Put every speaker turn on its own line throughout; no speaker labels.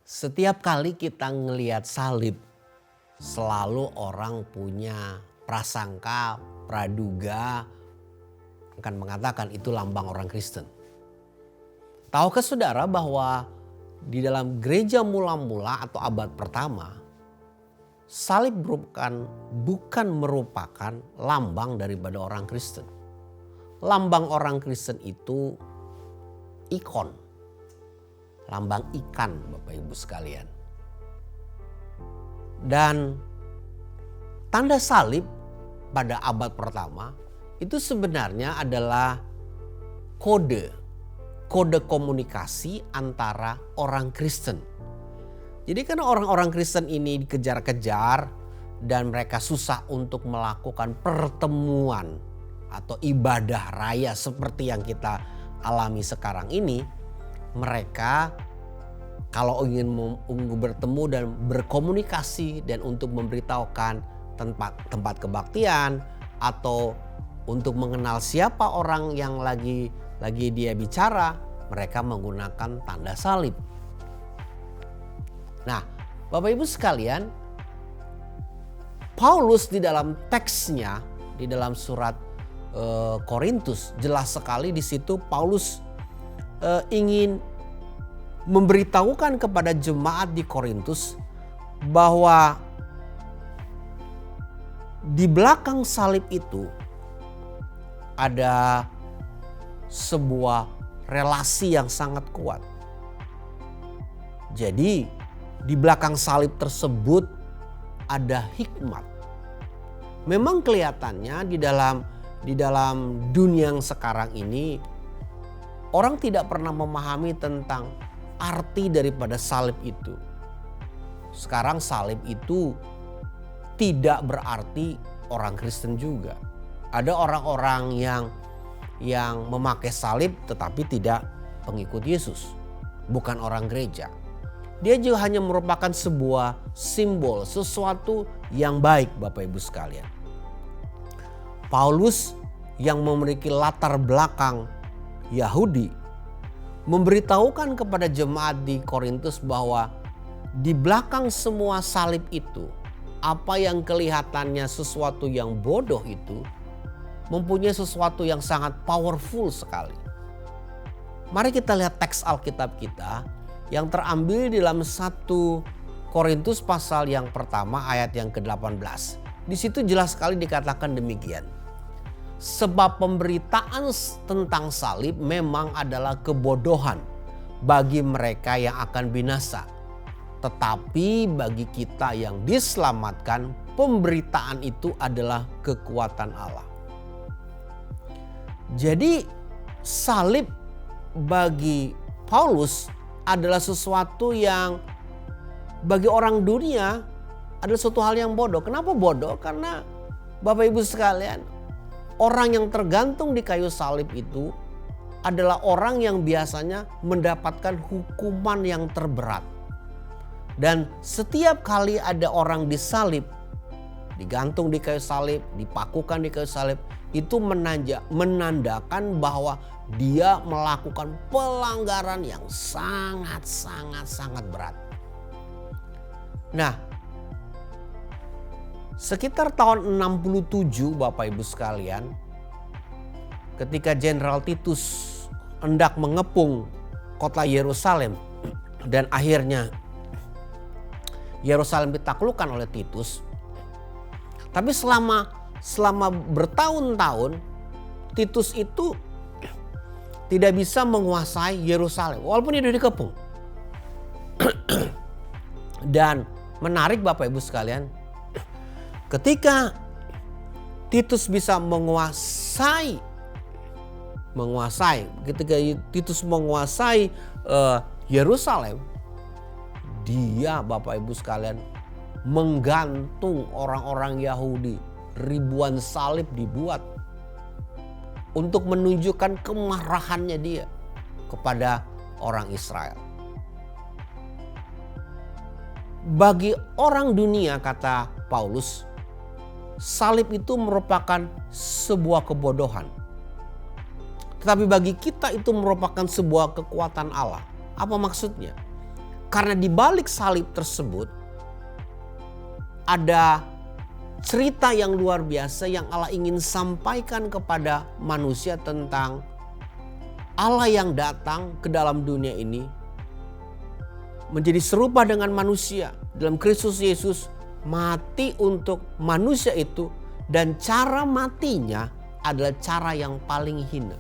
Setiap kali kita ngelihat salib, selalu orang punya prasangka, praduga akan mengatakan itu lambang orang Kristen. Tahukah saudara bahwa di dalam gereja mula-mula atau abad pertama, salib bukan merupakan lambang daripada orang Kristen. Lambang orang Kristen itu ikon, lambang ikan Bapak Ibu sekalian. Dan tanda salib pada abad pertama itu sebenarnya adalah kode komunikasi antara orang Kristen. Jadi karena orang-orang Kristen ini dikejar-kejar dan mereka susah untuk melakukan pertemuan atau ibadah raya seperti yang kita alami sekarang ini, mereka kalau ingin bertemu dan berkomunikasi dan untuk memberitahukan tempat kebaktian atau untuk mengenal siapa orang yang lagi dia bicara, mereka menggunakan tanda salib. Nah, Bapak Ibu sekalian, Paulus di dalam teksnya, di dalam surat Korintus, jelas sekali di situ Paulus ingin memberitahukan kepada jemaat di Korintus bahwa di belakang salib itu ada sebuah relasi yang sangat kuat. Jadi di belakang salib tersebut ada hikmat. Memang kelihatannya di dalam dunia yang sekarang ini orang tidak pernah memahami tentang arti daripada salib itu. Sekarang salib itu tidak berarti orang Kristen juga. Ada orang-orang yang memakai salib tetapi tidak pengikut Yesus, bukan orang gereja. Dia juga hanya merupakan sebuah simbol, sesuatu yang baik Bapak Ibu sekalian. Paulus yang memiliki latar belakang Yahudi memberitahukan kepada jemaat di Korintus bahwa di belakang semua salib itu, apa yang kelihatannya sesuatu yang bodoh itu mempunyai sesuatu yang sangat powerful sekali. Mari kita lihat teks Alkitab kita yang terambil di dalam 1 Korintus pasal yang pertama ayat yang ke-18. Di situ jelas sekali dikatakan demikian. Sebab pemberitaan tentang salib memang adalah kebodohan bagi mereka yang akan binasa. Tetapi bagi kita yang diselamatkan, pemberitaan itu adalah kekuatan Allah. Jadi salib bagi Paulus adalah sesuatu yang bagi orang dunia adalah suatu hal yang bodoh. Kenapa bodoh? Karena Bapak Ibu sekalian, orang yang tergantung di kayu salib itu adalah orang yang biasanya mendapatkan hukuman yang terberat. Dan setiap kali ada orang disalib, digantung di kayu salib, dipakukan di kayu salib, itu menandakan bahwa dia melakukan pelanggaran yang sangat berat. Nah, sekitar tahun 67 Bapak Ibu sekalian, ketika Jenderal Titus hendak mengepung kota Yerusalem dan akhirnya Yerusalem ditaklukkan oleh Titus. Tapi selama bertahun-tahun Titus itu tidak bisa menguasai Yerusalem walaupun dia sudah dikepung. Dan menarik Bapak Ibu sekalian, ketika Titus bisa menguasai Yerusalem, dia Bapak Ibu sekalian menggantung orang-orang Yahudi. Ribuan salib dibuat untuk menunjukkan kemarahannya dia kepada orang Israel. Bagi orang dunia, kata Paulus, salib itu merupakan sebuah kebodohan. Tetapi bagi kita itu merupakan sebuah kekuatan Allah. Apa maksudnya? Karena di balik salib tersebut ada cerita yang luar biasa yang Allah ingin sampaikan kepada manusia tentang Allah yang datang ke dalam dunia ini menjadi serupa dengan manusia dalam Kristus Yesus, mati untuk manusia itu, dan cara matinya adalah cara yang paling hina.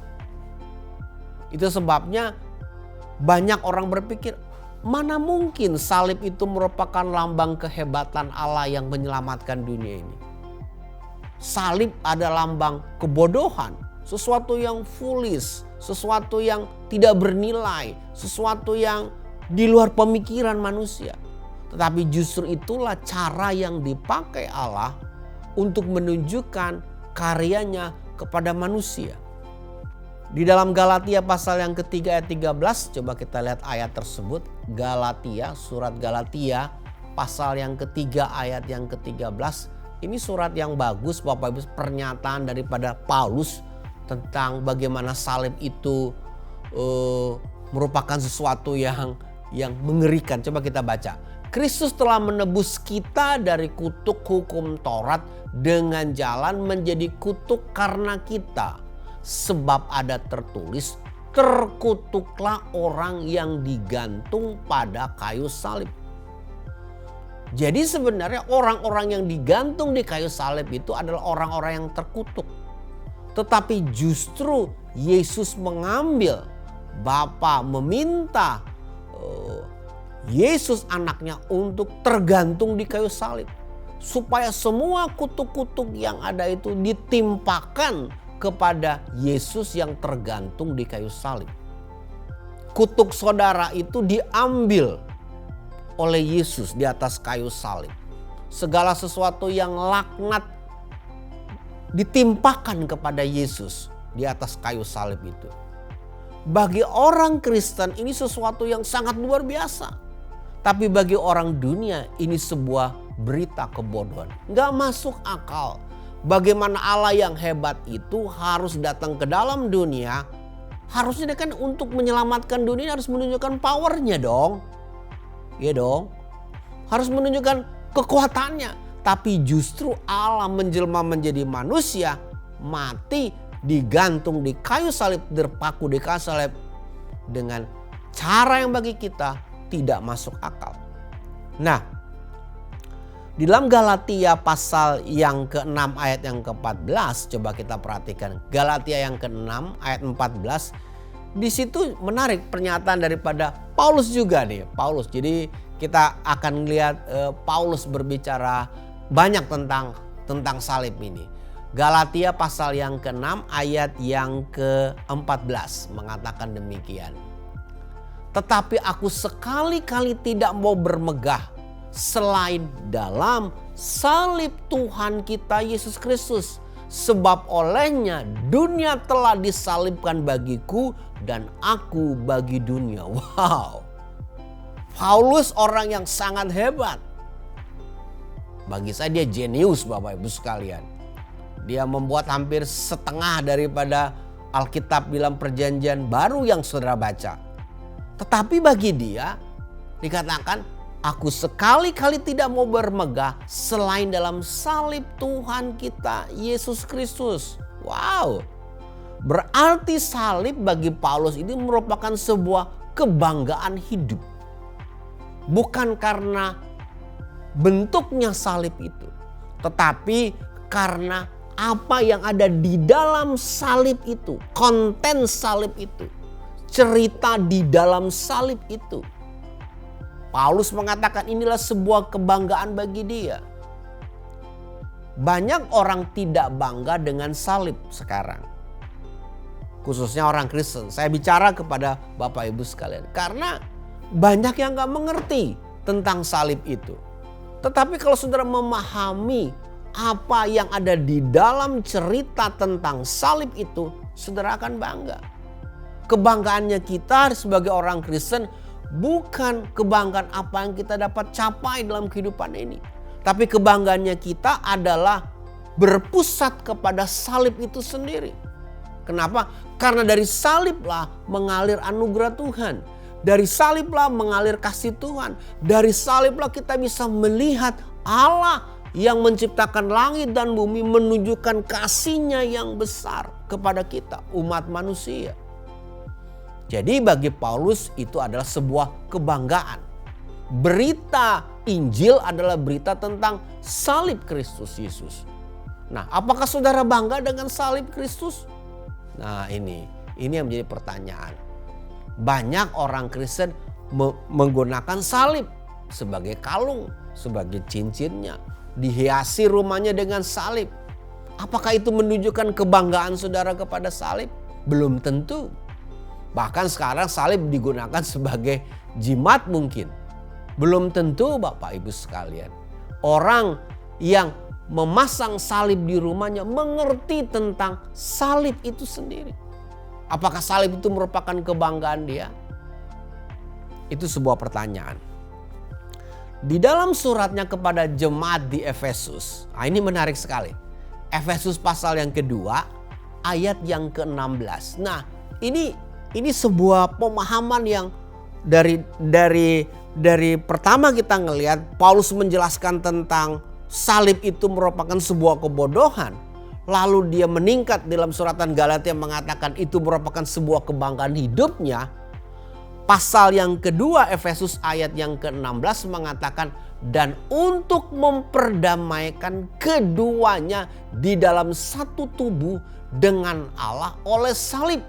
Itu sebabnya banyak orang berpikir, mana mungkin salib itu merupakan lambang kehebatan Allah yang menyelamatkan dunia ini. Salib ada lambang kebodohan, sesuatu yang foolish, sesuatu yang tidak bernilai, sesuatu yang di luar pemikiran manusia. Tetapi justru itulah cara yang dipakai Allah untuk menunjukkan karyanya kepada manusia. Di dalam Galatia pasal yang ketiga ayat 13, coba kita lihat ayat tersebut. Galatia, surat Galatia pasal yang ketiga ayat yang ke-13. Ini surat yang bagus Bapak Ibu, pernyataan daripada Paulus tentang bagaimana salib itu merupakan sesuatu yang mengerikan. Coba kita baca. Kristus telah menebus kita dari kutuk hukum Taurat dengan jalan menjadi kutuk karena kita. Sebab ada tertulis, terkutuklah orang yang digantung pada kayu salib. Jadi sebenarnya orang-orang yang digantung di kayu salib itu adalah orang-orang yang terkutuk. Tetapi justru Yesus mengambil, Bapa meminta Yesus anaknya untuk tergantung di kayu salib. Supaya semua kutuk-kutuk yang ada itu ditimpakan kepada Yesus yang tergantung di kayu salib. Kutuk saudara itu diambil oleh Yesus di atas kayu salib. Segala sesuatu yang laknat ditimpakan kepada Yesus di atas kayu salib itu. Bagi orang Kristen ini sesuatu yang sangat luar biasa. Tapi bagi orang dunia ini sebuah berita kebodohan. Gak masuk akal. Bagaimana Allah yang hebat itu harus datang ke dalam dunia. Harusnya dia kan untuk menyelamatkan dunia harus menunjukkan powernya dong. Iya dong. Harus menunjukkan kekuatannya. Tapi justru Allah menjelma menjadi manusia. Mati, digantung di kayu salib, terpaku di kayu salib. Dengan cara yang bagi kita tidak masuk akal. Nah, di dalam Galatia pasal yang ke-6 ayat yang ke-14, coba kita perhatikan. Galatia yang ke-6 ayat 14. Di situ menarik pernyataan daripada Paulus juga nih. Paulus. Jadi kita akan lihat Paulus berbicara banyak tentang salib ini. Galatia pasal yang ke-6 ayat yang ke-14 mengatakan demikian. Tetapi aku sekali-kali tidak mau bermegah selain dalam salib Tuhan kita Yesus Kristus. Sebab olehnya dunia telah disalibkan bagiku dan aku bagi dunia. Wow. Paulus orang yang sangat hebat. Bagi saya dia jenius Bapak Ibu sekalian. Dia membuat hampir setengah daripada Alkitab dalam perjanjian baru yang saudara baca. Tetapi bagi dia dikatakan, aku sekali-kali tidak mau bermegah selain dalam salib Tuhan kita Yesus Kristus. Wow. Berarti salib bagi Paulus ini merupakan sebuah kebanggaan hidup. Bukan karena bentuknya salib itu. Tetapi karena apa yang ada di dalam salib itu. Konten salib itu. Cerita di dalam salib itu. Paulus mengatakan inilah sebuah kebanggaan bagi dia. Banyak orang tidak bangga dengan salib sekarang. Khususnya orang Kristen. Saya bicara kepada Bapak Ibu sekalian. Karena banyak yang gak mengerti tentang salib itu. Tetapi kalau saudara memahami apa yang ada di dalam cerita tentang salib itu, saudara akan bangga. Kebanggaannya kita sebagai orang Kristen bukan kebanggaan apa yang kita dapat capai dalam kehidupan ini. Tapi kebanggaannya kita adalah berpusat kepada salib itu sendiri. Kenapa? Karena dari saliblah mengalir anugerah Tuhan. Dari saliblah mengalir kasih Tuhan. Dari saliblah kita bisa melihat Allah yang menciptakan langit dan bumi, menunjukkan kasih-Nya yang besar kepada kita, umat manusia. Jadi bagi Paulus itu adalah sebuah kebanggaan. Berita Injil adalah berita tentang salib Kristus Yesus. Nah, apakah saudara bangga dengan salib Kristus? Nah, ini yang menjadi pertanyaan. Banyak orang Kristen menggunakan salib sebagai kalung, sebagai cincinnya. Dihiasi rumahnya dengan salib. Apakah itu menunjukkan kebanggaan saudara kepada salib? Belum tentu. Bahkan sekarang salib digunakan sebagai jimat mungkin. Belum tentu Bapak Ibu sekalian. Orang yang memasang salib di rumahnya mengerti tentang salib itu sendiri. Apakah salib itu merupakan kebanggaan dia? Itu sebuah pertanyaan. Di dalam suratnya kepada jemaat di Efesus. Nah, ini menarik sekali. Efesus pasal yang kedua ayat yang ke-16. Nah, ini sebuah pemahaman yang dari pertama kita ngelihat Paulus menjelaskan tentang salib itu merupakan sebuah kebodohan. Lalu dia meningkat dalam suratan Galatia mengatakan itu merupakan sebuah kebanggaan hidupnya. Pasal yang kedua Efesus ayat yang ke-16 mengatakan dan untuk memperdamaikan keduanya di dalam satu tubuh dengan Allah oleh salib.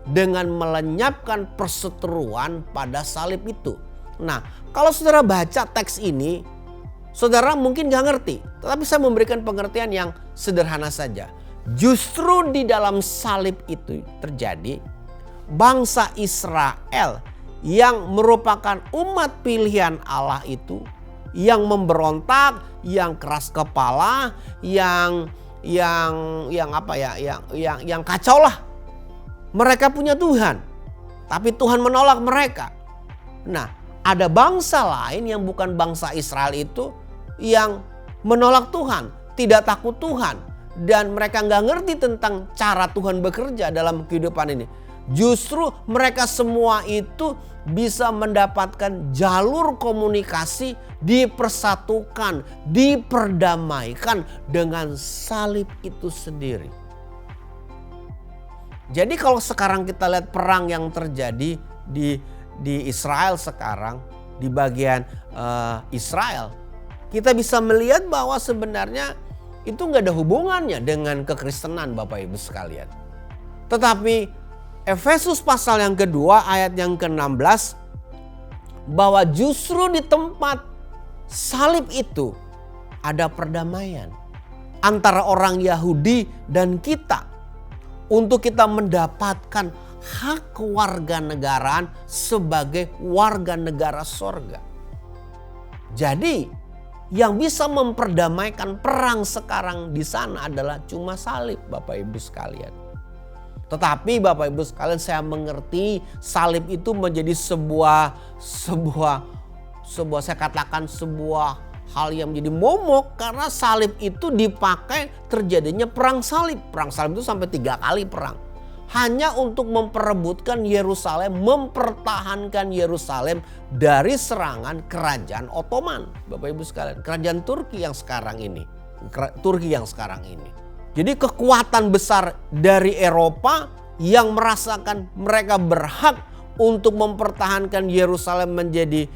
Dengan melenyapkan perseteruan pada salib itu. Nah, kalau saudara baca teks ini, saudara mungkin gak ngerti. Tetapi saya memberikan pengertian yang sederhana saja. Justru di dalam salib itu terjadi bangsa Israel yang merupakan umat pilihan Allah itu. Yang memberontak, yang keras kepala, yang kacau lah. Mereka punya Tuhan, tapi Tuhan menolak mereka. Nah, ada bangsa lain yang bukan bangsa Israel itu yang menolak Tuhan, tidak takut Tuhan. Dan mereka nggak ngerti tentang cara Tuhan bekerja dalam kehidupan ini. Justru mereka semua itu bisa mendapatkan jalur komunikasi, dipersatukan, diperdamaikan dengan salib itu sendiri. Jadi kalau sekarang kita lihat perang yang terjadi di Israel sekarang, di bagian Israel, kita bisa melihat bahwa sebenarnya itu nggak ada hubungannya dengan kekristenan Bapak Ibu sekalian. Tetapi Efesus pasal yang kedua ayat yang ke-16 bahwa justru di tempat salib itu ada perdamaian antara orang Yahudi dan kita. Untuk kita mendapatkan hak kewarganegaraan sebagai warga negara sorga. Jadi yang bisa memperdamaikan perang sekarang di sana adalah cuma salib Bapak Ibu sekalian. Tetapi Bapak Ibu sekalian saya mengerti salib itu menjadi sebuah saya katakan sebuah hal yang menjadi momok karena salib itu dipakai terjadinya perang salib. Perang salib itu sampai 3 kali perang. Hanya untuk memperebutkan Yerusalem, mempertahankan Yerusalem dari serangan kerajaan Ottoman. Bapak Ibu sekalian, kerajaan Turki yang sekarang ini. Jadi kekuatan besar dari Eropa yang merasakan mereka berhak untuk mempertahankan Yerusalem menjadi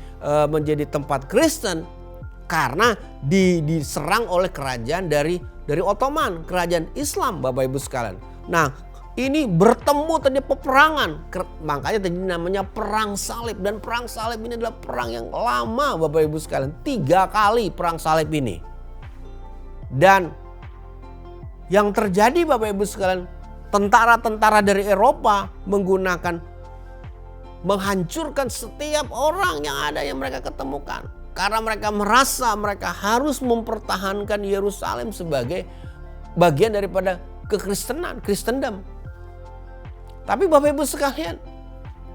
tempat Kristen. Karena diserang oleh kerajaan dari Ottoman, kerajaan Islam Bapak Ibu sekalian. Nah, ini bertemu tadi peperangan. Makanya tadi namanya perang salib. Dan perang salib ini adalah perang yang lama Bapak Ibu sekalian. 3 kali perang salib ini. Dan yang terjadi Bapak Ibu sekalian, tentara-tentara dari Eropa menghancurkan setiap orang yang ada yang mereka ketemukan. Karena mereka merasa mereka harus mempertahankan Yerusalem sebagai bagian daripada Kristendom. Tapi Bapak Ibu sekalian,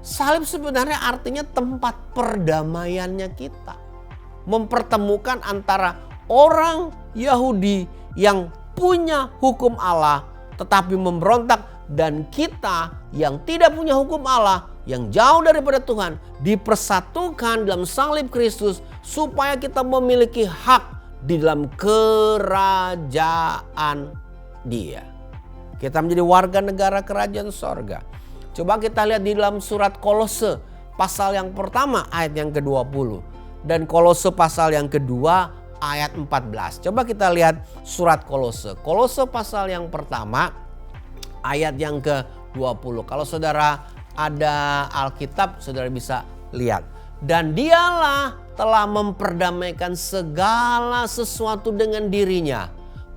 salib sebenarnya artinya tempat perdamaiannya kita. Mempertemukan antara orang Yahudi yang punya hukum Allah tetapi memberontak dan kita yang tidak punya hukum Allah yang jauh daripada Tuhan dipersatukan dalam salib Kristus supaya kita memiliki hak di dalam kerajaan Dia. Kita menjadi warga negara kerajaan sorga. Coba kita lihat di dalam surat Kolose pasal yang pertama ayat yang ke-20 dan Kolose pasal yang kedua ayat 14. Coba kita lihat surat Kolose. Kolose pasal yang pertama ayat yang ke-20. Kalau saudara ada Alkitab, saudara bisa lihat. Dan dialah telah memperdamaikan segala sesuatu dengan dirinya,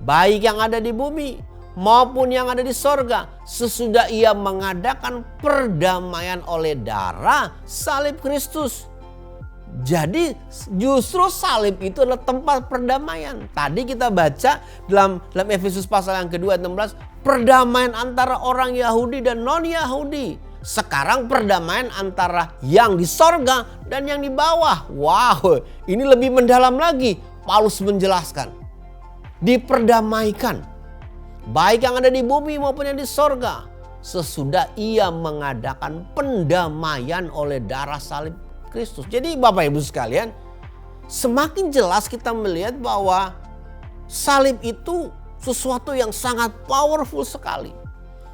baik yang ada di bumi maupun yang ada di sorga, sesudah ia mengadakan perdamaian oleh darah salib Kristus. Jadi justru salib itu adalah tempat perdamaian. Tadi kita baca dalam Efesus pasal yang kedua ayat 16, perdamaian antara orang Yahudi dan non-Yahudi. Sekarang perdamaian antara yang di sorga dan yang di bawah. Wow, ini lebih mendalam lagi. Paulus menjelaskan, diperdamaikan, baik yang ada di bumi maupun yang di sorga, sesudah ia mengadakan pendamaian oleh darah salib Kristus. Jadi Bapak Ibu sekalian, semakin jelas kita melihat bahwa salib itu sesuatu yang sangat powerful sekali.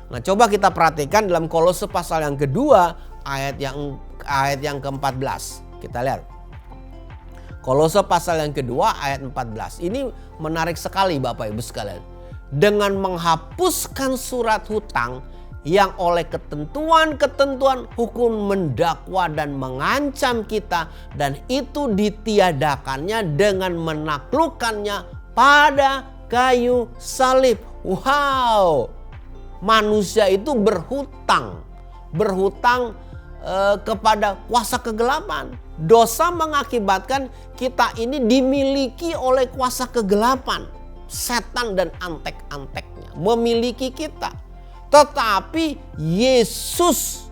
Nah, coba kita perhatikan dalam Kolose pasal yang kedua ayat yang ke-14. Kita lihat. Kolose pasal yang kedua ayat 14. Ini menarik sekali Bapak Ibu sekalian. Dengan menghapuskan surat hutang yang oleh ketentuan-ketentuan hukum mendakwa dan mengancam kita, dan itu ditiadakannya dengan menaklukkannya pada kayu salib. Wow, manusia itu berhutang kepada kuasa kegelapan. Dosa mengakibatkan kita ini dimiliki oleh kuasa kegelapan. Setan dan antek-anteknya memiliki kita. Tetapi Yesus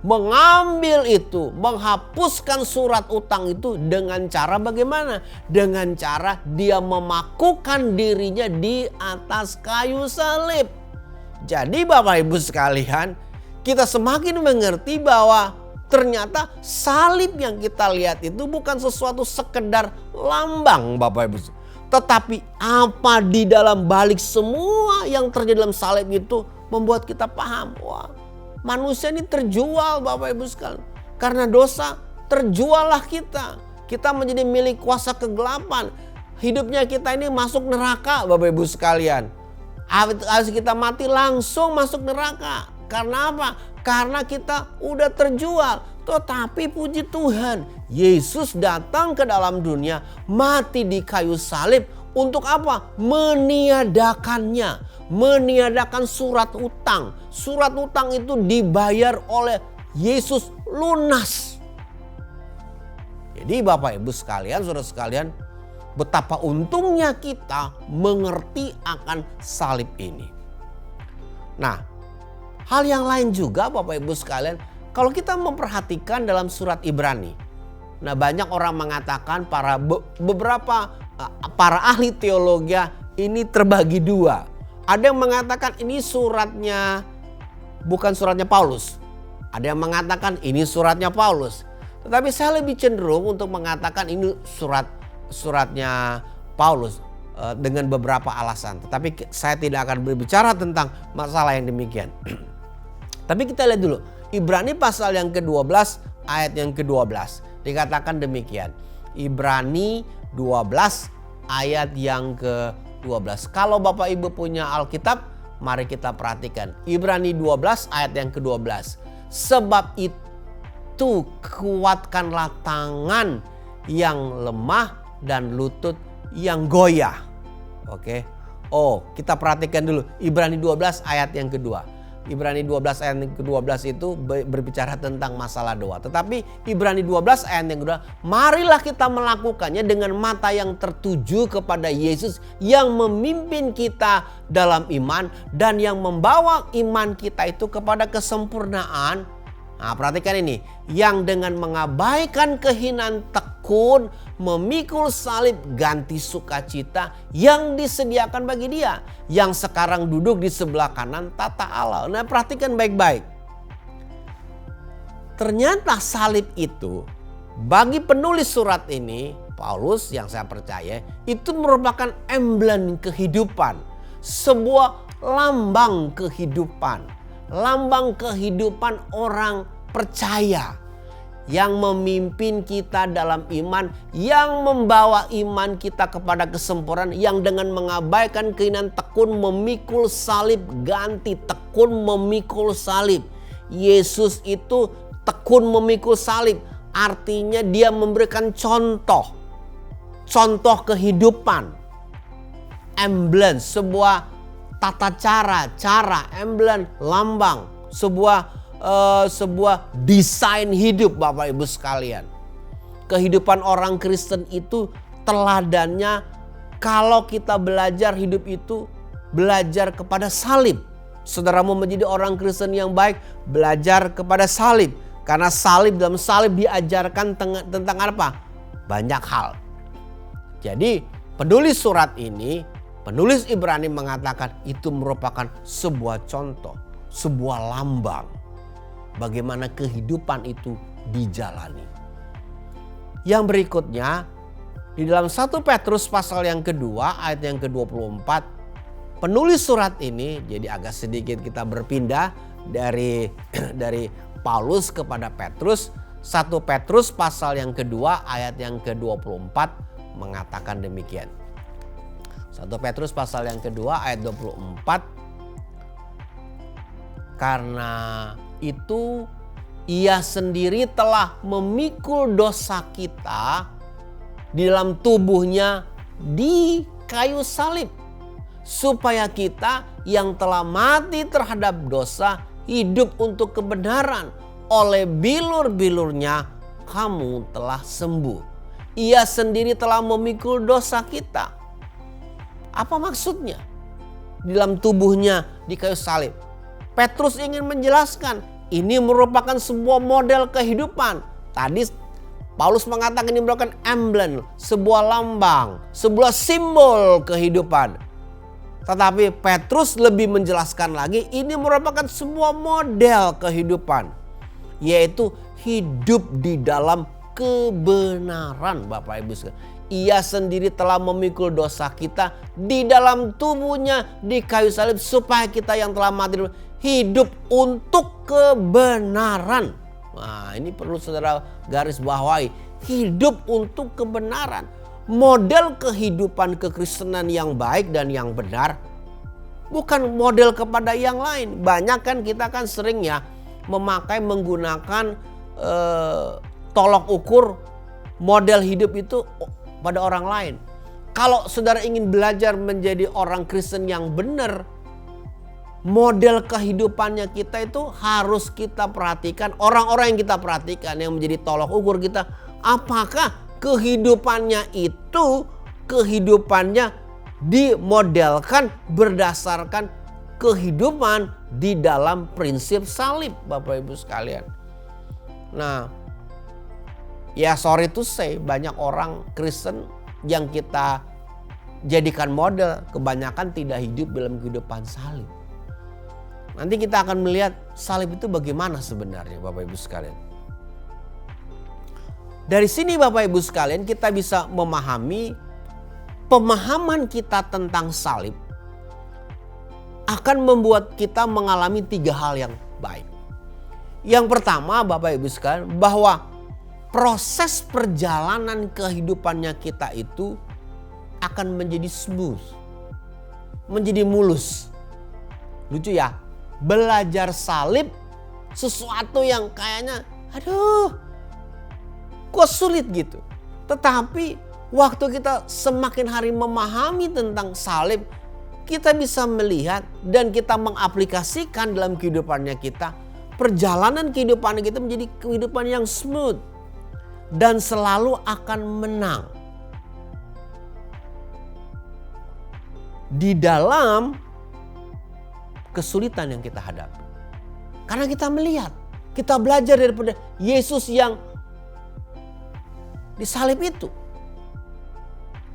mengambil itu, menghapuskan surat utang itu dengan cara bagaimana? Dengan cara dia memakukan dirinya di atas kayu salib. Jadi Bapak Ibu sekalian, kita semakin mengerti bahwa ternyata salib yang kita lihat itu bukan sesuatu sekedar lambang Bapak Ibu. Tetapi apa di dalam balik semua yang terjadi dalam salib itu membuat kita paham. Wah, manusia ini terjual Bapak Ibu sekalian. Karena dosa terjuallah kita. Kita menjadi milik kuasa kegelapan. Hidupnya kita ini masuk neraka Bapak Ibu sekalian. Habis kita mati langsung masuk neraka. Karena apa? Karena kita udah terjual. Tetapi puji Tuhan, Yesus datang ke dalam dunia, mati di kayu salib untuk apa? Meniadakannya. Meniadakan surat utang. Surat utang itu dibayar oleh Yesus lunas. Jadi Bapak Ibu sekalian, saudara sekalian, betapa untungnya kita mengerti akan salib ini. Nah, hal yang lain juga Bapak Ibu sekalian, kalau kita memperhatikan dalam surat Ibrani. Nah, banyak orang mengatakan beberapa para ahli teologi ini terbagi dua. Ada yang mengatakan ini suratnya bukan suratnya Paulus. Ada yang mengatakan ini suratnya Paulus. Tetapi saya lebih cenderung untuk mengatakan ini suratnya Paulus dengan beberapa alasan. Tetapi saya tidak akan berbicara tentang masalah yang demikian. Tapi kita lihat dulu Ibrani pasal yang ke-12 ayat yang ke-12. Dikatakan demikian. Ibrani 12 ayat yang ke-12. Kalau Bapak Ibu punya Alkitab, mari kita perhatikan. Ibrani 12 ayat yang ke-12. Sebab itu kuatkanlah tangan yang lemah dan lutut yang goyah. Oke. Oh, kita perhatikan dulu Ibrani 12 ayat yang kedua. Ibrani 12 ayat yang ke-12 itu berbicara tentang masalah doa. Tetapi Ibrani 12 ayat yang kedua, marilah kita melakukannya dengan mata yang tertuju kepada Yesus yang memimpin kita dalam iman dan yang membawa iman kita itu kepada kesempurnaan. Nah, perhatikan ini, yang dengan mengabaikan kehinaan tekun memikul salib ganti sukacita yang disediakan bagi dia yang sekarang duduk di sebelah kanan tata Allah. Nah, perhatikan baik-baik. Ternyata salib itu bagi penulis surat ini, Paulus yang saya percaya, itu merupakan emblem kehidupan. Sebuah lambang kehidupan. Lambang kehidupan orang percaya. Yang memimpin kita dalam iman. Yang membawa iman kita kepada kesempurnaan. Yang dengan mengabaikan keinginan tekun memikul salib ganti. Tekun memikul salib. Yesus itu tekun memikul salib. Artinya dia memberikan contoh. Contoh kehidupan. Emblem, sebuah tata cara, emblem, lambang. Sebuah desain hidup Bapak Ibu sekalian. Kehidupan orang Kristen itu teladannya kalau kita belajar hidup itu belajar kepada salib. Saudara mau menjadi orang Kristen yang baik, belajar kepada salib. Karena dalam salib diajarkan tentang apa? Banyak hal. Jadi penulis surat ini, penulis Ibrani mengatakan itu merupakan sebuah contoh, sebuah lambang. Bagaimana kehidupan itu dijalani. Yang berikutnya, di dalam 1 Petrus pasal yang kedua ayat yang ke-24, penulis surat ini, jadi agak sedikit kita berpindah dari Paulus kepada Petrus. 1 Petrus pasal yang kedua ayat yang ke-24 mengatakan demikian. 1 Petrus pasal yang kedua ayat 24. Karena itu ia sendiri telah memikul dosa kita di dalam tubuhnya di kayu salib. Supaya kita yang telah mati terhadap dosa hidup untuk kebenaran. Oleh bilur-bilurnya kamu telah sembuh. Ia sendiri telah memikul dosa kita. Apa maksudnya? Di dalam tubuhnya di kayu salib. Petrus ingin menjelaskan ini merupakan sebuah model kehidupan. Tadi Paulus mengatakan ini merupakan emblem, sebuah lambang, sebuah simbol kehidupan. Tetapi Petrus lebih menjelaskan lagi ini merupakan sebuah model kehidupan. Yaitu hidup di dalam kebenaran Bapak Ibu sekalian. Ia sendiri telah memikul dosa kita di dalam tubuhnya di kayu salib. Supaya kita yang telah mati hidup untuk kebenaran. Nah ini perlu saudara garis bawahi. Hidup untuk kebenaran. Model kehidupan kekristenan yang baik dan yang benar bukan model kepada yang lain. Banyak kan kita kan sering ya menggunakan tolok ukur model hidup itu pada orang lain. Kalau saudara ingin belajar menjadi orang Kristen yang benar, model kehidupannya kita itu harus kita perhatikan. Orang-orang yang kita perhatikan yang menjadi tolok ukur kita, apakah kehidupannya dimodelkan berdasarkan kehidupan di dalam prinsip salib Bapak Ibu sekalian. Nah, ya sorry to say banyak orang Kristen yang kita jadikan model kebanyakan tidak hidup dalam kehidupan salib. Nanti kita akan melihat salib itu bagaimana sebenarnya Bapak Ibu sekalian. Dari sini Bapak Ibu sekalian kita bisa memahami pemahaman kita tentang salib akan membuat kita mengalami 3 hal yang baik. Yang pertama Bapak Ibu sekalian bahwa proses perjalanan kehidupannya kita itu akan menjadi smooth, menjadi mulus. Lucu ya, belajar salib sesuatu yang kayaknya kok sulit gitu. Tetapi waktu kita semakin hari memahami tentang salib, kita bisa melihat dan kita mengaplikasikan dalam kehidupannya kita. Perjalanan kehidupan kita menjadi kehidupan yang smooth dan selalu akan menang di dalam kesulitan yang kita hadapi. Karena kita melihat, kita belajar daripada Yesus yang disalib itu.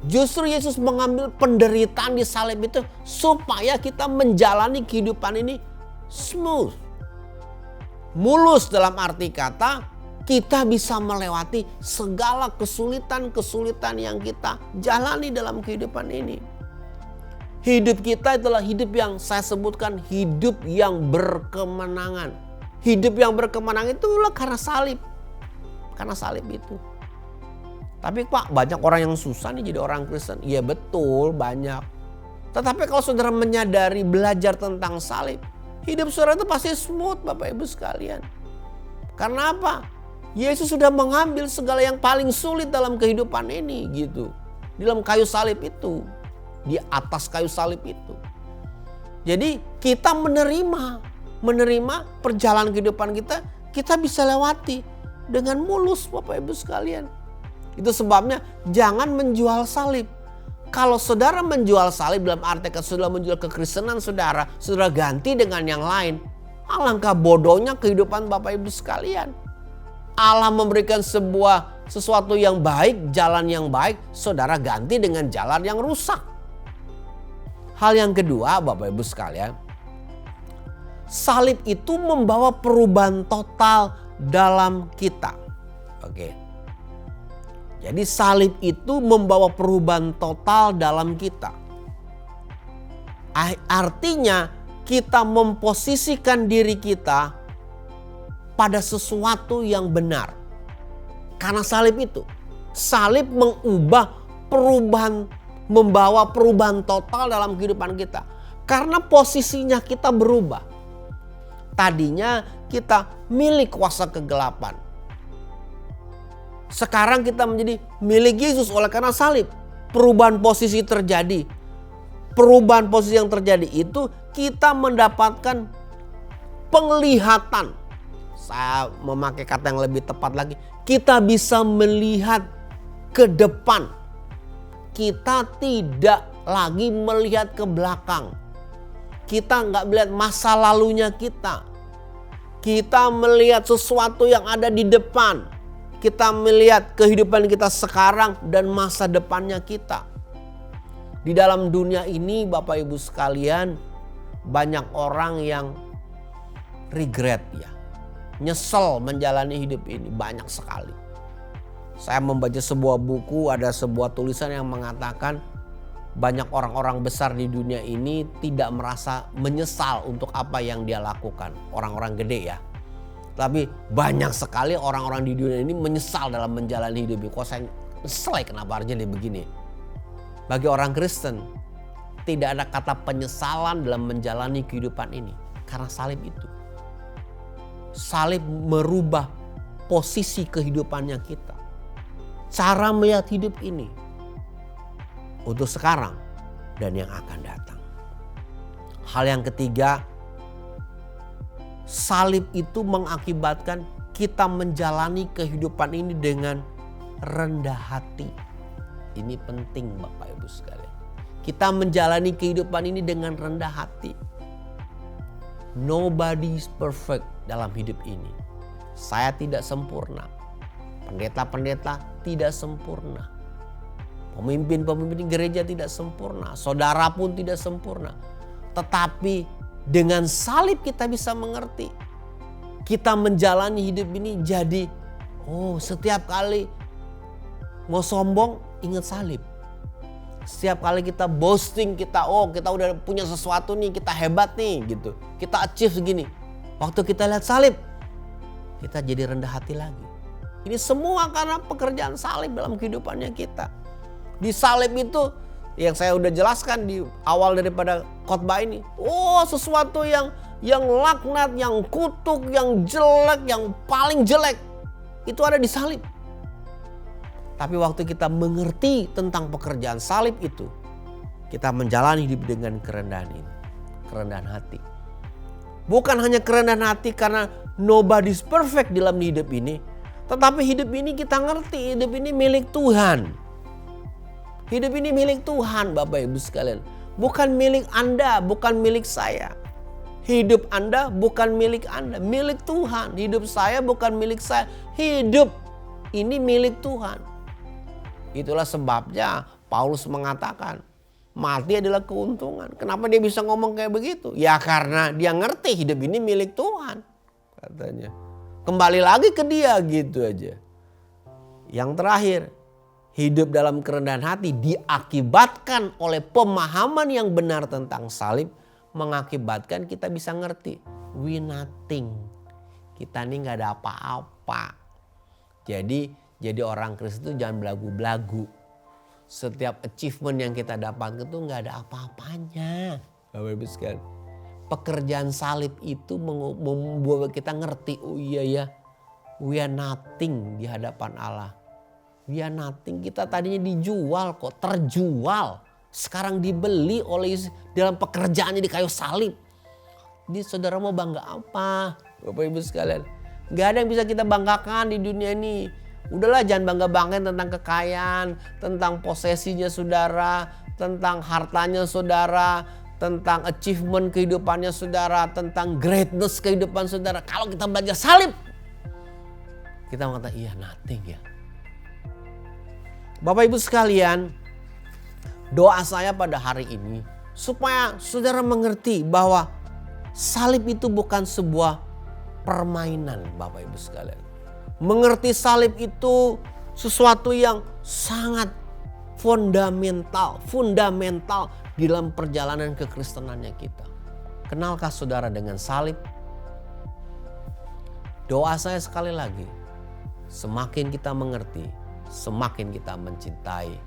Justru Yesus mengambil penderitaan di salib itu supaya kita menjalani kehidupan ini smooth. Mulus dalam arti kata kita bisa melewati segala kesulitan-kesulitan yang kita jalani dalam kehidupan ini. Hidup kita itulah hidup yang saya sebutkan hidup yang berkemenangan. Hidup yang berkemenangan itulah karena salib. Karena salib itu. Tapi Pak, banyak orang yang susah nih jadi orang Kristen. Iya betul, banyak. Tetapi kalau saudara menyadari belajar tentang salib, hidup saudara itu pasti smooth Bapak Ibu sekalian. Karena apa? Yesus sudah mengambil segala yang paling sulit dalam kehidupan ini gitu. Di dalam kayu salib itu. Di atas kayu salib itu. Jadi kita menerima perjalanan kehidupan kita bisa lewati dengan mulus Bapak Ibu sekalian. Itu sebabnya jangan menjual salib. Kalau saudara menjual salib dalam arti saudara menjual kekristenan saudara ganti dengan yang lain. Alangkah bodohnya kehidupan Bapak Ibu sekalian. Allah memberikan sesuatu yang baik, jalan yang baik, saudara ganti dengan jalan yang rusak. Hal yang kedua Bapak Ibu sekalian, salib itu membawa perubahan total dalam kita. Oke. Jadi salib itu membawa perubahan total dalam kita. Artinya kita memposisikan diri kita pada sesuatu yang benar. Karena salib itu. Salib membawa perubahan total dalam kehidupan kita. Karena posisinya kita berubah. Tadinya kita milik kuasa kegelapan. Sekarang kita menjadi milik Yesus oleh karena salib. Perubahan posisi terjadi. Perubahan posisi yang terjadi itu kita mendapatkan penglihatan. Saya memakai kata yang lebih tepat lagi. Kita bisa melihat ke depan. Kita tidak lagi melihat ke belakang. Kita nggak melihat masa lalunya kita. Kita melihat sesuatu yang ada di depan. Kita melihat kehidupan kita sekarang dan masa depannya kita. Di dalam dunia ini Bapak Ibu sekalian, banyak orang yang regret ya. Nyesel menjalani hidup ini banyak sekali. Saya membaca sebuah buku, ada sebuah tulisan yang mengatakan banyak orang-orang besar di dunia ini tidak merasa menyesal untuk apa yang dia lakukan. Orang-orang gede ya. Tapi banyak sekali orang-orang di dunia ini menyesal dalam menjalani hidup ini. Kok saya nyesel ya kenapa harus jadi begini. Bagi orang Kristen tidak ada kata penyesalan dalam menjalani kehidupan ini. Karena salib itu. Salib merubah posisi kehidupannya kita. Cara melihat hidup ini. Untuk sekarang dan yang akan datang. Hal yang ketiga. Salib itu mengakibatkan kita menjalani kehidupan ini dengan rendah hati. Ini penting Bapak Ibu sekalian. Kita menjalani kehidupan ini dengan rendah hati. Nobody is perfect dalam hidup ini. Saya tidak sempurna. Pendeta-pendeta tidak sempurna. Pemimpin-pemimpin gereja tidak sempurna. Saudara pun tidak sempurna. Tetapi dengan salib kita bisa mengerti. Kita menjalani hidup ini jadi setiap kali mau sombong ingat salib. Setiap kali kita boasting kita udah punya sesuatu nih, kita hebat nih gitu. Kita achieve segini. Waktu kita lihat salib kita jadi rendah hati lagi. Ini semua karena pekerjaan salib dalam kehidupannya kita. Di salib itu yang saya udah jelaskan di awal daripada khotbah ini. Sesuatu yang laknat, yang kutuk, yang jelek, yang paling jelek. Itu ada di salib. Tapi waktu kita mengerti tentang pekerjaan salib itu. Kita menjalani hidup dengan kerendahan ini. Kerendahan hati. Bukan hanya kerendahan hati karena nobody's perfect dalam hidup ini. Tetapi hidup ini kita ngerti. Hidup ini milik Tuhan. Hidup ini milik Tuhan Bapak Ibu sekalian. Bukan milik Anda, bukan milik saya. Hidup Anda bukan milik Anda, milik Tuhan. Hidup saya bukan milik saya. Hidup ini milik Tuhan. Itulah sebabnya Paulus mengatakan mati adalah keuntungan. Kenapa dia bisa ngomong kayak begitu? Ya karena dia ngerti hidup ini milik Tuhan. katanya. Kembali lagi ke dia gitu aja. Yang terakhir, hidup dalam kerendahan hati diakibatkan oleh pemahaman yang benar tentang salib. Mengakibatkan kita bisa ngerti, we nothing. Kita ini gak ada apa-apa. Jadi orang Kristen itu jangan belagu-belagu. Setiap achievement yang kita dapatkan itu gak ada apa-apanya. Bapak Ibu sekalian. Pekerjaan salib itu membuat kita ngerti, oh iya ya, we are nothing di hadapan Allah. We are nothing, kita tadinya dijual kok, terjual. Sekarang dibeli oleh dalam pekerjaannya di kayu salib. Jadi saudara mau bangga apa? Bapak Ibu sekalian. Gak ada yang bisa kita banggakan di dunia ini. Udahlah jangan bangga-banggain tentang kekayaan, tentang posesinya saudara, tentang hartanya saudara, tentang achievement kehidupannya saudara, tentang greatness kehidupan saudara. Kalau kita belajar salib, kita mengatakan iya nothing ya. Bapak Ibu sekalian, doa saya pada hari ini supaya saudara mengerti bahwa salib itu bukan sebuah permainan Bapak Ibu sekalian. Mengerti salib itu sesuatu yang sangat fundamental di dalam perjalanan kekristenannya kita. Kenalkah saudara dengan salib? Doa saya sekali lagi, semakin kita mengerti, semakin kita mencintai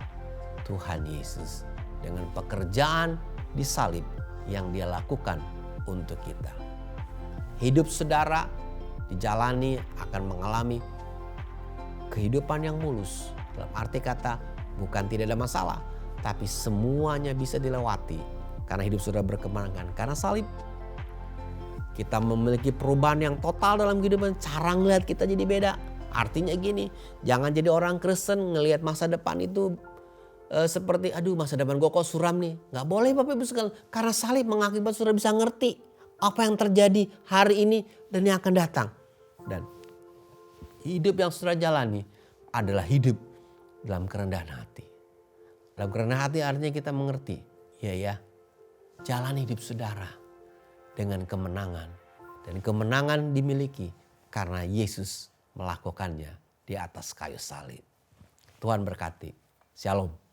Tuhan Yesus dengan pekerjaan di salib yang Dia lakukan untuk kita. Hidup saudara dijalani akan mengalami kehidupan yang mulus. Dalam arti kata bukan tidak ada masalah, tapi semuanya bisa dilewati karena hidup saudara berkemenangan. Karena salib, kita memiliki perubahan yang total dalam kehidupan. Cara ngelihat kita jadi beda. Artinya gini, jangan jadi orang Kristen ngelihat masa depan itu seperti aduh masa depan gue kok suram nih. Gak boleh Bapak Ibu sekalian. Karena salib mengakibatkan saudara bisa ngerti apa yang terjadi hari ini dan yang akan datang. Dan hidup yang saudara jalani adalah hidup dalam kerendahan hati. Dalam kerendahan hati artinya kita mengerti. Ya, jalan hidup saudara dengan kemenangan. Dan kemenangan dimiliki karena Yesus melakukannya di atas kayu salib. Tuhan berkati. Shalom.